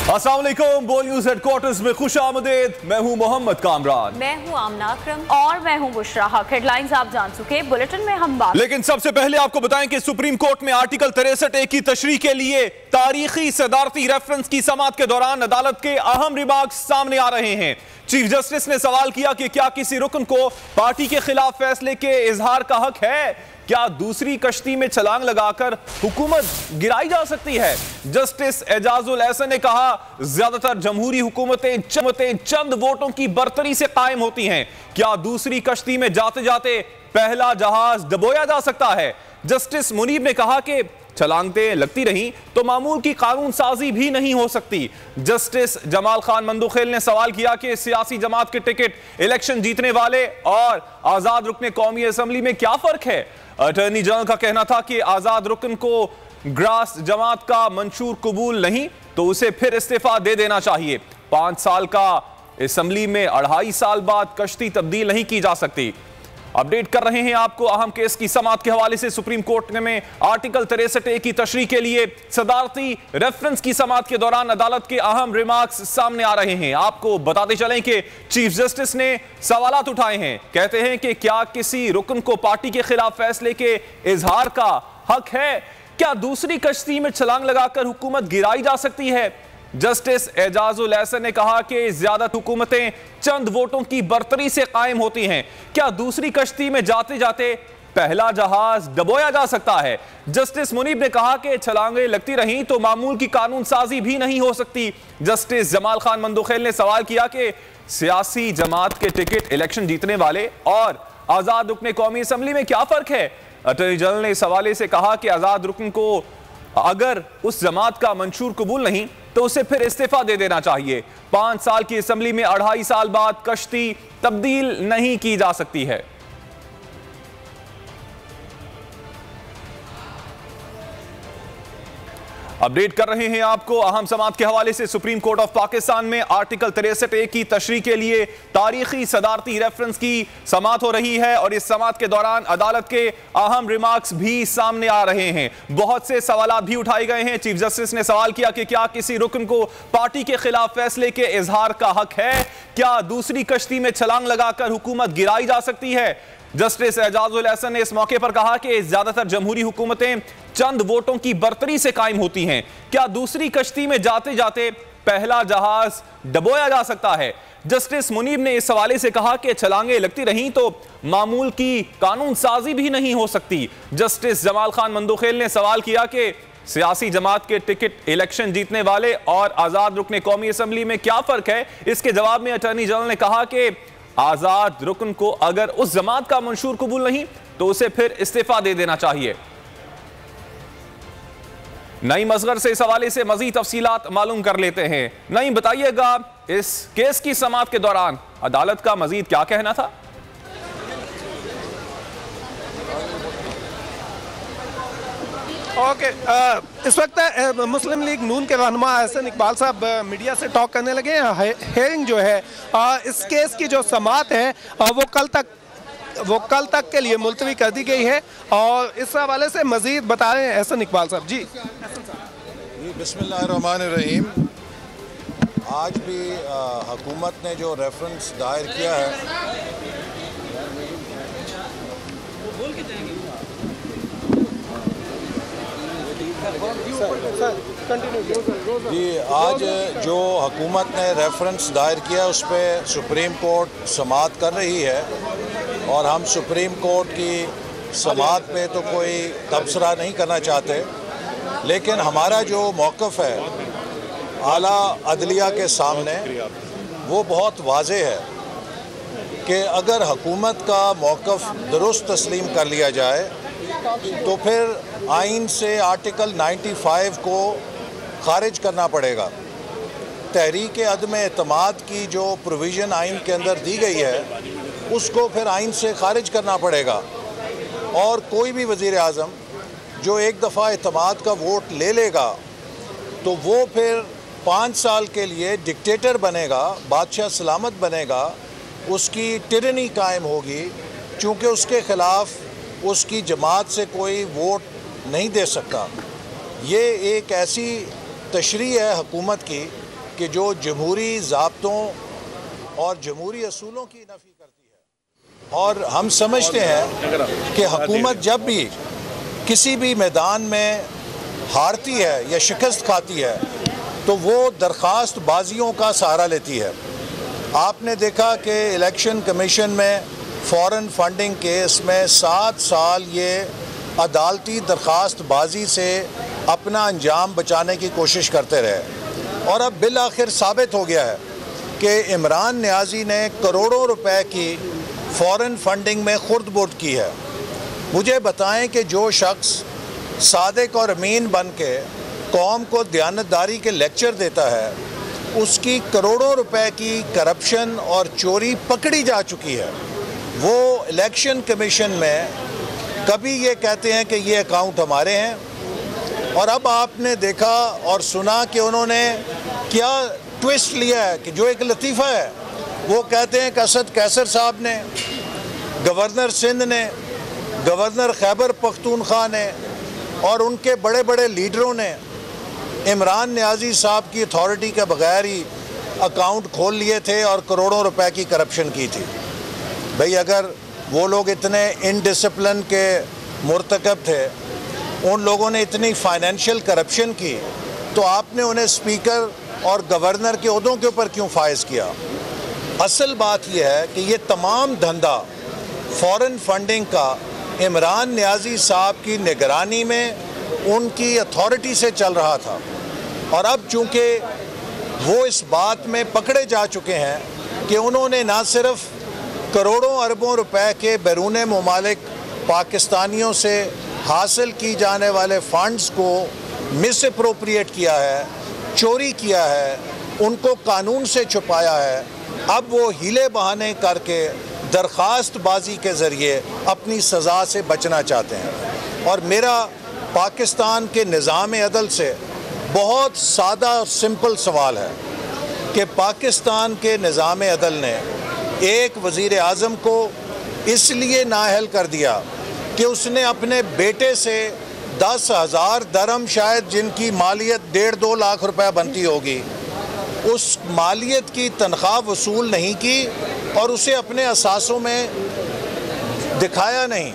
अस्सलाम वालेकुम। बोल न्यूज हेडक्वार्टर्स में खुश आमदेद। मैं हूं मोहम्मद कामरान। मैं हूं आमना अकरम और मैं हूं बुशरा हक। हेडलाइंस आप जान चुके, बुलेटिन में हम बात। लेकिन सबसे पहले आपको बताएं कि सुप्रीम कोर्ट में आर्टिकल 63A की तशरीह के लिए तारीखी सदारती रेफरेंस की समाअत के दौरान अदालत के अहम रिमार्क्स सामने आ रहे हैं। चीफ जस्टिस ने सवाल किया कि क्या किसी रुकन को पार्टी के खिलाफ फैसले के इजहार का हक है? क्या दूसरी कश्ती में छलांग लगाकर हुकूमत गिराई जा सकती है? जस्टिस एजाजुल एहसन ने कहा, ज्यादातर जमहूरी हुकूमतें चंद वोटों की बरतरी से कायम होती हैं। क्या दूसरी कश्ती में जाते जाते पहला जहाज डबोया जा सकता है? जस्टिस मुनीब ने कहा कि छलांगतें लगती रहीं तो मामूल की कानून साजी भी नहीं हो सकती। जस्टिस जमाल खान मंदुखेल ने सवाल किया कि सियासी जमात के टिकट इलेक्शन जीतने वाले और आजाद रुकने कौमी असेंबली में क्या फर्क है? अटॉर्नी जनरल का कहना था कि आजाद रुकन को ग्रास जमात का मंशूर कबूल नहीं तो उसे फिर इस्तीफा दे देना चाहिए। 5 साल का असेंबली में 2.5 साल बाद कश्ती तब्दील नहीं की जा सकती। अपडेट कर रहे हैं आपको अहम केस की समाअत के हवाले से। सुप्रीम कोर्ट में आर्टिकल 63A की तशरीह के लिए सदारती रेफरेंस की समाअत के दौरान अदालत के अहम रिमार्क्स सामने आ रहे हैं। आपको बताते चलें कि चीफ जस्टिस ने सवालात उठाए हैं। कहते हैं कि क्या किसी रुकन को पार्टी के खिलाफ फैसले के इजहार का हक है? क्या दूसरी कश्ती में छलांग लगाकर हुकूमत गिराई जा सकती है? जस्टिस एजाजुल एहसन ने कहा कि ज्यादा हुकूमतें चंद वोटों की बरतरी से कायम होती हैं। क्या दूसरी कश्ती में जाते जाते पहला जहाज डबोया जा सकता है? जस्टिस मुनीब ने कहा कि छलांगें लगती रहीं तो मामूल की कानून साजी भी नहीं हो सकती। जस्टिस जमाल खान मंदुखेल ने सवाल किया कि सियासी जमात के टिकट इलेक्शन जीतने वाले और आजाद रुकने कौमी असेंबली में क्या फर्क है? अटॉर्नी जनरल ने इस हवाले से कहा कि आजाद रुकन को अगर उस जमात का मंशूर कबूल नहीं तो उसे फिर इस्तीफा दे देना चाहिए। 5 साल की असेंबली में 2.5 साल बाद कश्ती तब्दील नहीं की जा सकती है। अपडेट कर रहे हैं आपको अहम समाअत के हवाले से। सुप्रीम कोर्ट ऑफ पाकिस्तान में आर्टिकल 63A की तशरीह के लिए तारीखी सदारती रेफरेंस की समाअत हो रही है और इस समाअत के दौरान अदालत के अहम रिमार्क्स भी सामने आ रहे हैं। बहुत से सवालात भी उठाए गए हैं। चीफ जस्टिस ने सवाल किया कि क्या किसी रुकन को पार्टी के खिलाफ फैसले के इजहार का हक है? क्या दूसरी कश्ती में छलांग लगाकर हुकूमत गिराई जा सकती है? जस्टिस एजाजुल एहसन ने इस मौके पर कहा कि ज्यादातर जमहूरी हुकूमतें चंद वोटों की बरतरी से कायम होती हैं। क्या दूसरी कश्ती में जाते जाते पहला जहाज डबोया जा सकता है? जस्टिस मुनीब ने इस हवाले से कहा कि छलांगें लगती रहीं तो मामूल की कानून साजी भी नहीं हो सकती। जस्टिस जमाल खान मंदुखेल ने सवाल किया कि सियासी जमात के टिकट इलेक्शन जीतने वाले और आजाद रुकने कौमी असेंबली में क्या फर्क है? इसके जवाब में अटॉर्नी जनरल ने कहा कि आजाद रुकन को अगर उस जमात का मंशूर कबूल नहीं तो उसे फिर इस्तीफा दे देना चाहिए। नईम असगर से इस हवाले से मजीद तफसीलात मालूम कर लेते हैं। नईम, बताइएगा इस केस की समाअत के दौरान अदालत का मजीद क्या कहना था? ओके, इस वक्त मुस्लिम लीग नून के रहनुमा एहसन इकबाल साहब मीडिया से टॉक करने लगे हैं। हेयरिंग जो है इस केस की जो समाअत है वो कल तक के लिए मुलतवी कर दी गई है और इस हवाले से मजीद बता रहे हैं एहसन इकबाल साहब। जी बिस्मिल्लाहिर्रहमानिर्रहीम। आज भी हुकूमत ने जो रेफरेंस दायर किया है जी, आज जो हुकूमत ने रेफरेंस दायर किया उस पर सुप्रीम कोर्ट समाअत कर रही है और हम सुप्रीम कोर्ट की समाअत पे तो कोई तबसरा नहीं करना चाहते, लेकिन हमारा जो मौक़िफ़ है आला अदलिया के सामने वो बहुत वाज़ेह है कि अगर हुकूमत का मौक़िफ़ दुरुस्त तस्लीम कर लिया जाए तो फिर आइन से आर्टिकल 95 को खारिज करना पड़ेगा। तहरीक अदम एतमाद की जो प्रोविज़न आइन के अंदर दी गई है उसको फिर आइन से खारिज करना पड़ेगा और कोई भी वज़ीर आज़म जो एक दफ़ा एतमाद का वोट ले लेगा तो वो फिर 5 साल के लिए डिक्टेटर बनेगा, बादशाह सलामत बनेगा, उसकी टिरनी कायम होगी चूँकि उसके ख़िलाफ़ उसकी जमात से कोई वोट नहीं दे सकता। ये एक ऐसी तशरीह है हुकूमत की कि जो जमहूरी ज़ाब्तों और जमहूरी असूलों की नफ़ी करती है। और हम समझते हैं कि हुकूमत जब भी किसी भी मैदान में हारती है या शिकस्त खाती है तो वो दरख्वास्त बाजियों का सहारा लेती है। आपने देखा कि इलेक्शन कमीशन में फ़ॉरेन फंडिंग केस में 7 साल ये अदालती दरख्वास्त बाजी से अपना अंजाम बचाने की कोशिश करते रहे और अब बिल आखिर साबित हो गया है कि इमरान नियाज़ी ने करोड़ों रुपए की फ़ॉरेन फंडिंग में खुर्द बुर्द की है। मुझे बताएं कि जो शख्स सादिक और अमीन बन के कौम को दयानतदारी के लेक्चर देता है उसकी करोड़ों रुपए की करप्शन और चोरी पकड़ी जा चुकी है। वो इलेक्शन कमीशन में कभी ये कहते हैं कि ये अकाउंट हमारे हैं और अब आपने देखा और सुना कि उन्होंने क्या ट्विस्ट लिया है कि जो एक लतीफ़ा है वो कहते हैं कि असद कैसर साहब ने, गवर्नर सिंध ने, गवर्नर खैबर पख्तूनख्वा ने और उनके बड़े बड़े लीडरों ने इमरान नियाज़ी साहब की अथॉरिटी के बगैर ही अकाउंट खोल लिए थे और करोड़ों रुपए की करप्शन की थी। भाई अगर वो लोग इतने इनडिसिप्लिन के मुर्तकब थे, उन लोगों ने इतनी फाइनेंशियल करप्शन की, तो आपने उन्हें स्पीकर और गवर्नर के ओहदों के ऊपर क्यों फाइज किया? असल बात यह है कि ये तमाम धंधा फ़ॉरेन फंडिंग का इमरान नियाज़ी साहब की निगरानी में उनकी अथॉरिटी से चल रहा था और अब चूँकि वो इस बात में पकड़े जा चुके हैं कि उन्होंने ना सिर्फ करोड़ों अरबों रुपए के बैरून ममालिक पाकिस्तानियों से हासिल की जाने वाले फ़ंड्स को मिस अप्रोप्रिएट किया है, चोरी किया है, उनको कानून से छुपाया है, अब वो हीले बहाने करके दरख्वास्त बाजी के ज़रिए अपनी सज़ा से बचना चाहते हैं। और मेरा पाकिस्तान के निज़ाम अदल से बहुत सादा और सिंपल सवाल है कि पाकिस्तान के निज़ाम अदल ने एक वज़ीर आज़म को इसलिए नाअहल कर दिया कि उसने अपने बेटे से 10,000 दरम शायद जिनकी मालियत 1.5-2 लाख रुपए बनती होगी, उस मालियत की तनख्वाह वसूल नहीं की और उसे अपने असासों में दिखाया नहीं।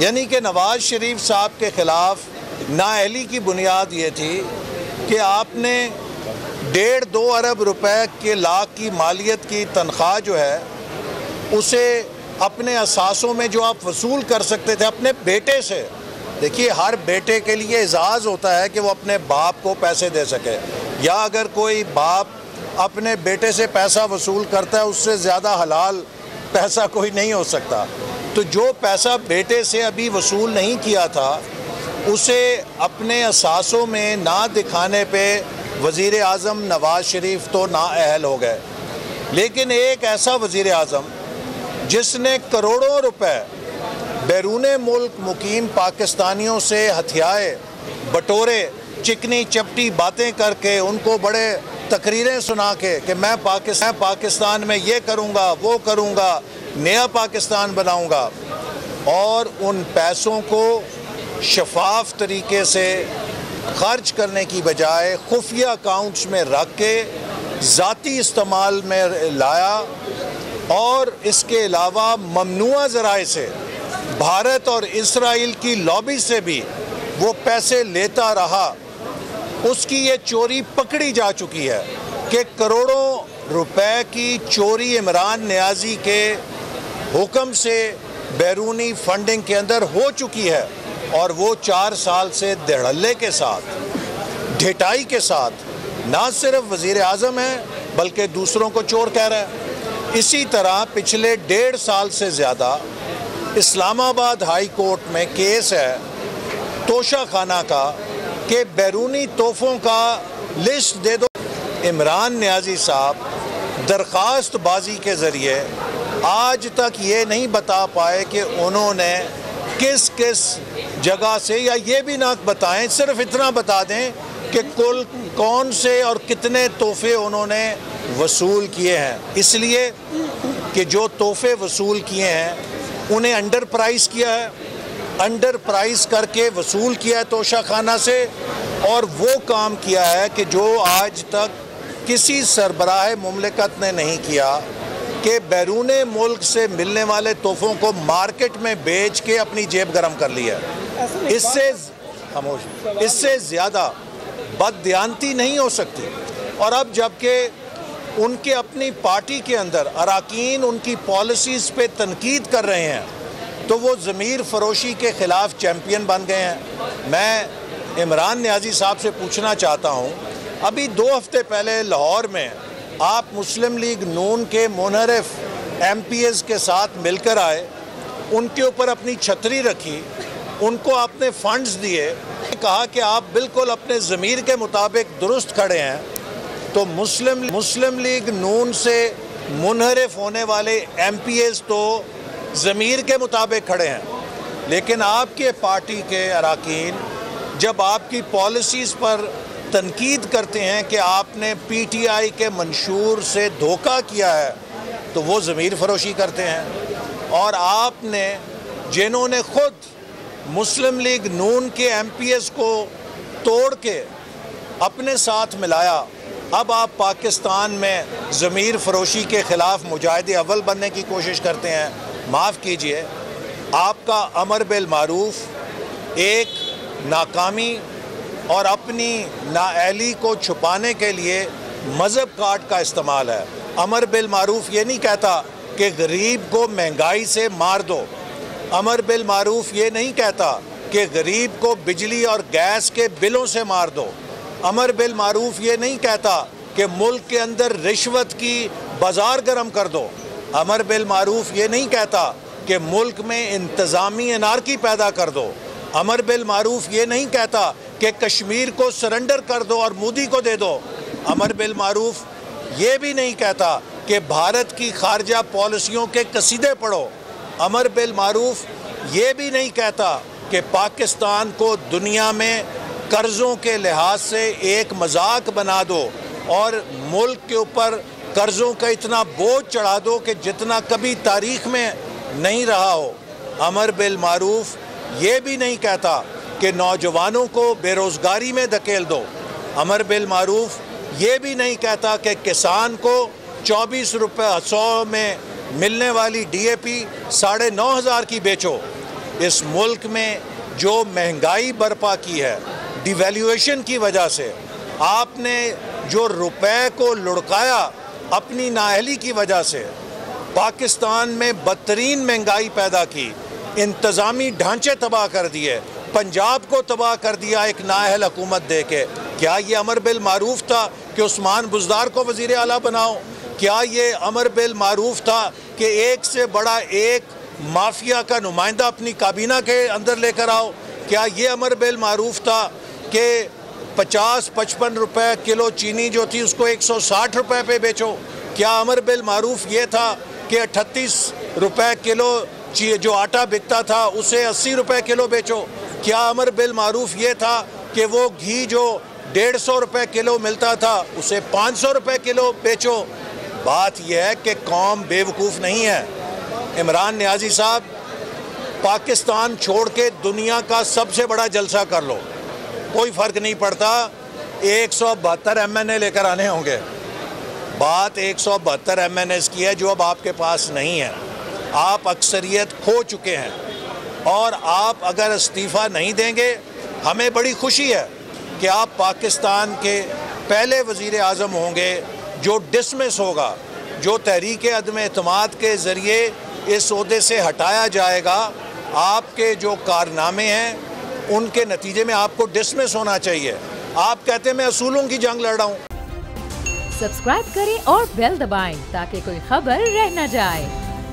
यानी कि नवाज़ शरीफ साहब के ख़िलाफ़ नाअहली की बुनियाद ये थी कि आपने 1.5-2 अरब रुपए के लाख की मालियत की तनख्वाह जो है उसे अपने असासों में जो आप वसूल कर सकते थे अपने बेटे से। देखिए, हर बेटे के लिए एजाज़ होता है कि वो अपने बाप को पैसे दे सके, या अगर कोई बाप अपने बेटे से पैसा वसूल करता है उससे ज़्यादा हलाल पैसा कोई नहीं हो सकता। तो जो पैसा बेटे से अभी वसूल नहीं किया था उसे अपने असासों में ना दिखाने पे वज़ीर आज़म नवाज़ शरीफ तो नाअहल हो गए। लेकिन एक ऐसा वज़ीर आज़म जिसने करोड़ों रुपए बैरून मुल्क मुकीम पाकिस्तानियों से हथियाए बटोरे, चिकनी चपटी बातें करके उनको बड़े तकरीरें सुना के कि मैं पाकिस्तान में ये करूँगा, वो करूँगा, नया पाकिस्तान बनाऊँगा, और उन पैसों को शफाफ तरीके से खर्च करने की बजाय खुफिया अकाउंट्स में रख के ज़ाती इस्तेमाल में लाया और इसके अलावा ममनुआ ज़राए से भारत और इस्राइल की लॉबी से भी वो पैसे लेता रहा। उसकी ये चोरी पकड़ी जा चुकी है कि करोड़ों रुपए की चोरी इमरान नियाज़ी के हुक्म से बैरूनी फंडिंग के अंदर हो चुकी है और वो 4 साल से धड़ल्ले के साथ, ढिठाई के साथ ना सिर्फ वज़ीर आज़म है बल्कि दूसरों को चोर कह रहा है। इसी तरह पिछले 1.5 साल से ज़्यादा इस्लामाबाद हाई कोर्ट में केस है तोशा खाना का कि बैरूनी तोहफ़ों का लिस्ट दे दो। इमरान नियाज़ी साहब दरख्वास्त बाजी के ज़रिए आज तक ये नहीं बता पाए कि उन्होंने किस किस जगह से, या ये भी ना बताएं, सिर्फ इतना बता दें कि कुल कौन से और कितने तोहफ़े उन्होंने वसूल किए हैं। इसलिए कि जो तोहफ़े वसूल किए हैं उन्हें अंडर प्राइस किया है, अंडर प्राइस करके वसूल किया है तोशा खाना से, और वो काम किया है कि जो आज तक किसी सरबराह मुमलिकत ने नहीं किया कि बैरून मुल्क से मिलने वाले तोहफों को मार्केट में बेच के अपनी जेब गर्म कर लिया। इससे ज़्यादा बददियानती नहीं हो सकती। और अब जबकि उनके अपनी पार्टी के अंदर अरकान उनकी पॉलिसीज़ पे तनकीद कर रहे हैं तो वो ज़मीर फरोशी के ख़िलाफ़ चैम्पियन बन गए हैं। मैं इमरान नियाज़ी साहब से पूछना चाहता हूँ, अभी 2 हफ्ते पहले लाहौर में आप मुस्लिम लीग नून के मुनहरिफ MPs के साथ मिलकर आए, उनके ऊपर अपनी छतरी रखी, उनको आपने फंड्स दिए, कहा कि आप बिल्कुल अपने ज़मीर के मुताबिक दुरुस्त खड़े हैं। तो मुस्लिम लीग नून से मुनहरिफ होने वाले MPs तो ज़मीर के मुताबिक खड़े हैं, लेकिन आपके पार्टी के अरकान जब आपकी पॉलिसीज़ पर तनकीद करते हैं कि आपने PTI के मंशूर से धोखा किया है तो वो ज़मीर फरोशी करते हैं। और आपने जिन्होंने ख़ुद मुस्लिम लीग नून के MPs को तोड़ के अपने साथ मिलाया, अब आप पाकिस्तान में ज़मीर फरोशी के ख़िलाफ़ मुजाहिद अव्वल बनने की कोशिश करते हैं। माफ़ कीजिए, आपका अमर बिल मारूफ एक नाकामी और अपनी नाअहली को छुपाने के लिए मज़हब कार्ड का इस्तेमाल है। अमर बिल मारूफ ये नहीं कहता कि गरीब को महंगाई से मार दो। अमर बिल मारूफ ये नहीं कहता कि गरीब को बिजली और गैस के बिलों से मार दो। अमर बिल मारूफ ये नहीं कहता कि मुल्क के अंदर रिश्वत की बाजार गर्म कर दो। अमर बिल मारूफ ये नहीं कहता कि मुल्क में इंतज़ामी अनारकी पैदा कर दो। अमर बिल मारूफ ये नहीं कहता कि कश्मीर को सरेंडर कर दो और मोदी को दे दो। अमर बिल मारूफ ये भी नहीं कहता कि भारत की खारजा पॉलिसियों के कसीदे पढ़ो। अमर बिल मारूफ ये भी नहीं कहता कि पाकिस्तान को दुनिया में कर्ज़ों के लिहाज से एक मजाक बना दो और मुल्क के ऊपर कर्ज़ों का इतना बोझ चढ़ा दो कि जितना कभी तारीख़ में नहीं रहा हो। अमर बिल मारूफ ये भी नहीं कहता कि नौजवानों को बेरोज़गारी में धकेल दो। अमर बिल मारूफ ये भी नहीं कहता कि किसान को 24 रुपये 100 में मिलने वाली DAP 9,500 की बेचो। इस मुल्क में जो महंगाई बर्पा की है डिवैल्यूएशन की वजह से, आपने जो रुपए को लुढ़काया अपनी नाअहली की वजह से, पाकिस्तान में बदतरीन महंगाई पैदा की, इंतज़ामी ढांचे तबाह कर दिए, पंजाब को तबाह कर दिया एक नाअहल हुकूमत दे के। क्या ये अमर बिल मारूफ था कि उस्मान बुज़दार को वज़ीर आला बनाओ? क्या ये अमर बिल मारूफ था कि एक से बड़ा एक माफिया का नुमाइंदा अपनी काबीना के अंदर लेकर आओ? क्या ये अमर बिल मारूफ था कि 50-55 रुपए किलो चीनी जो थी उसको 160 रुपए पे बेचो? क्या अमर बिल मारूफ ये था कि 38 रुपए किलो जो आटा बिकता था उसे 80 रुपए किलो बेचो? क्या अमर बिल मारूफ ये था कि वो घी जो 150 रुपए किलो मिलता था उसे 500 रुपए किलो बेचो? बात यह है कि कौम बेवकूफ़ नहीं है। इमरान नियाज़ी साहब, पाकिस्तान छोड़ के दुनिया का सबसे बड़ा जलसा कर लो, कोई फ़र्क नहीं पड़ता। 172 MNA लेकर आने होंगे। बात 172 MNAs की है जो अब आपके पास नहीं है। आप अक्सरियत खो चुके हैं और आप अगर इस्तीफ़ा नहीं देंगे, हमें बड़ी खुशी है कि आप पाकिस्तान के पहले वज़ीर आज़म होंगे जो डिसमिस होगा, जो तहरीक अदम एतमाद के ज़रिए इस ओहदे से हटाया जाएगा। आपके जो कारनामे हैं उनके नतीजे में आपको डिसमिस होना चाहिए। आप कहते हैं मैं असूलों की जंग लड़ रहा हूँ। सब्सक्राइब करें और बेल दबाएं ताकि कोई खबर रह न जाए।